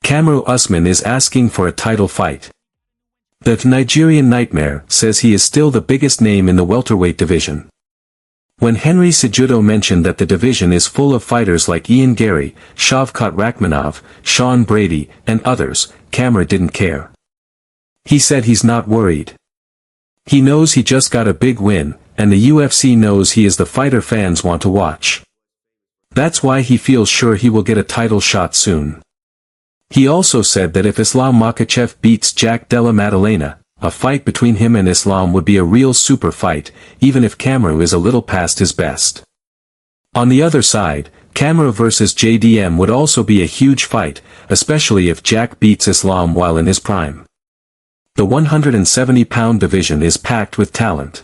Kamaru Usman is asking for a title fight. The Nigerian Nightmare says he is still the biggest name in the welterweight division. When Henry Cejudo mentioned that the division is full of fighters like Ian Garry, Shavkat Rakhmonov, Sean Brady, and others, Kamaru didn't care. He said he's not worried. He knows he just got a big win, and the UFC knows he is the fighter fans want to watch. That's why he feels sure he will get a title shot soon. He also said that if Islam Makhachev beats Jack Della Maddalena, a fight between him and Islam would be a real super fight, even if Kamaru is a little past his best. On the other side, Kamaru vs JDM would also be a huge fight, especially if Jack beats Islam while in his prime. The 170-pound division is packed with talent.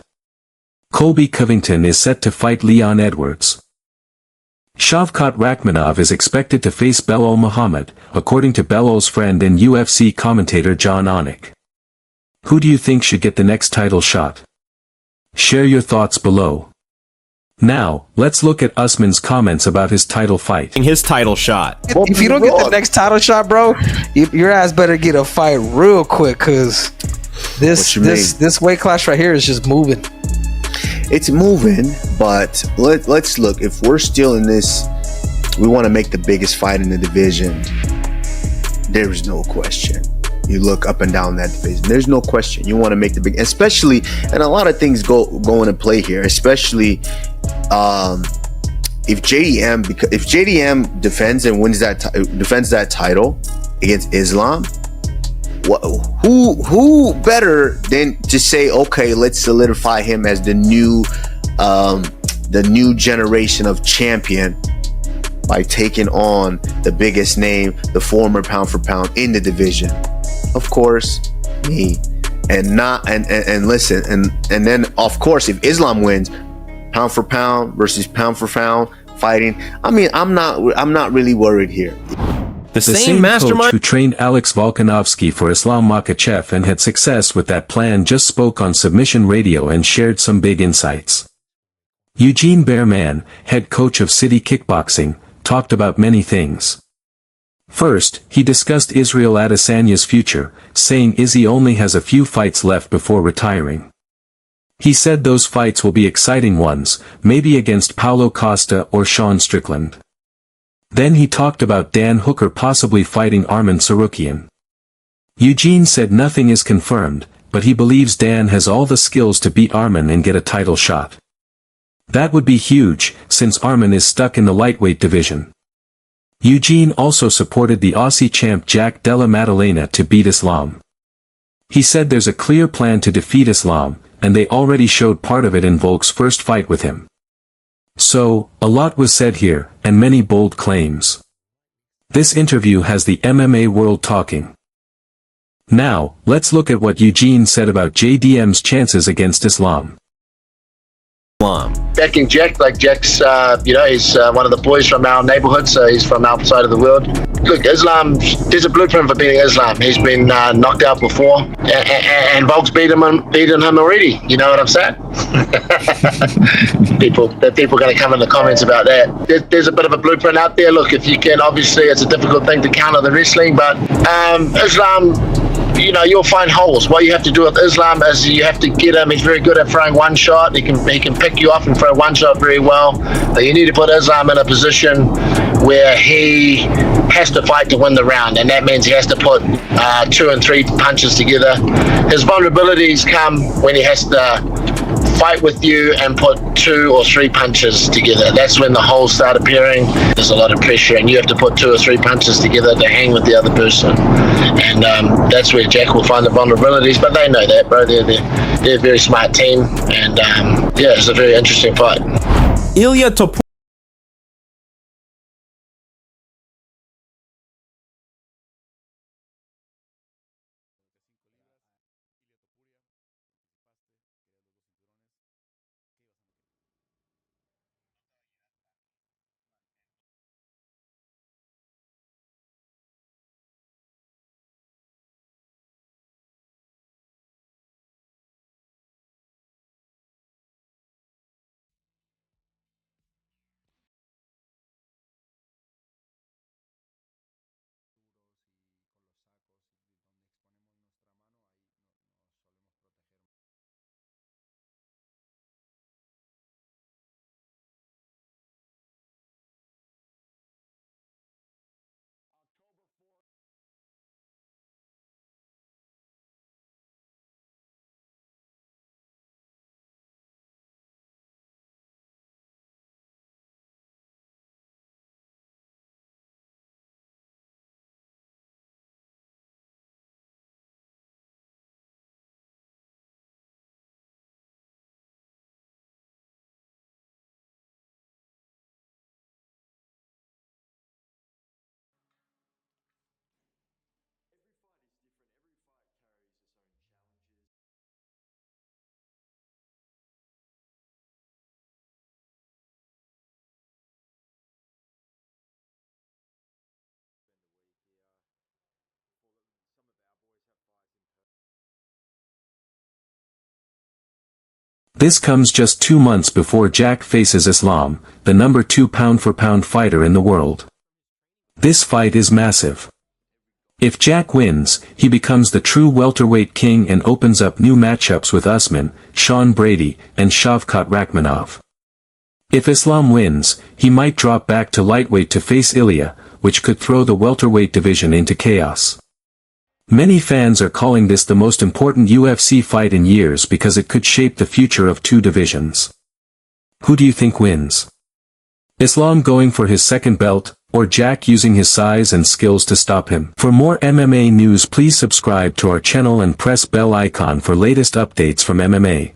Colby Covington is set to fight Leon Edwards. Shavkat Rakhmonov is expected to face Belal Muhammad, according to Belal's friend and UFC commentator John Onik. Who do you think should get the next title shot? Share your thoughts below. Now, let's look at Usman's comments about his title fight. His title shot. If you don't get the next title shot, bro, your ass better get a fight real quick, cause this weight class right here is just moving. It's moving, but let's look. If we're still in this, we want to make the biggest fight in the division. There is no question. You look up and down that division. There's no question. You want to make the big, especially, and a lot of things go into play here. Especially if JDM defends and wins that title against Islam. Who better than to say, okay, let's solidify him as the new generation of champion by taking on the biggest name, the former pound for pound in the division. Of course, me. And listen, and then of course if Islam wins, pound for pound versus pound for pound fighting, I mean, I'm not really worried here. The same coach who trained Alex Volkanovski for Islam Makhachev and had success with that plan just spoke on Submission Radio and shared some big insights. Eugene Bareman, head coach of City Kickboxing, talked about many things. First, he discussed Israel Adesanya's future, saying Izzy only has a few fights left before retiring. He said those fights will be exciting ones, maybe against Paulo Costa or Sean Strickland. Then he talked about Dan Hooker possibly fighting Arman Tsarukyan. Eugene said nothing is confirmed, but he believes Dan has all the skills to beat Arman and get a title shot. That would be huge, since Arman is stuck in the lightweight division. Eugene also supported the Aussie champ Jack Della Maddalena to beat Islam. He said there's a clear plan to defeat Islam, and they already showed part of it in Volk's first fight with him. So, a lot was said here, and many bold claims. This interview has the MMA world talking. Now, let's look at what Eugene said about JDM's chances against Islam. Backing Jack, like Jack's, he's one of the boys from our neighborhood, so he's from outside of the world. Look, Islam, there's a blueprint for beating Islam. He's been knocked out before, and Volk's beaten him already. You know what I'm saying? people are going to come in the comments about that. There's a bit of a blueprint out there. Look, if you can, obviously, it's a difficult thing to counter the wrestling, but Islam, you'll find holes. What you have to do with Islam is you have to get him. He's very good at throwing one shot. He can pick you off and throw one shot very well. But you need to put Islam in a position where he has to fight to win the round, and that means he has to put 2 and 3 punches together. His vulnerabilities come when he has to fight with you and put 2 or 3 punches together. That's when the holes start appearing. There's a lot of pressure, and you have to put 2 or 3 punches together to hang with the other person. And that's where Jack will find the vulnerabilities, but they know that, bro. They're a very smart team, and it's a very interesting fight. Ilia Topuria. This comes just 2 months before Jack faces Islam, the number 2 pound-for-pound fighter in the world. This fight is massive. If Jack wins, he becomes the true welterweight king and opens up new matchups with Usman, Sean Brady, and Shavkat Rakhmonov. If Islam wins, he might drop back to lightweight to face Ilia, which could throw the welterweight division into chaos. Many fans are calling this the most important UFC fight in years because it could shape the future of 2 divisions. Who do you think wins? Islam going for his second belt, or Jack using his size and skills to stop him? For more MMA news, please subscribe to our channel and press bell icon for latest updates from MMA.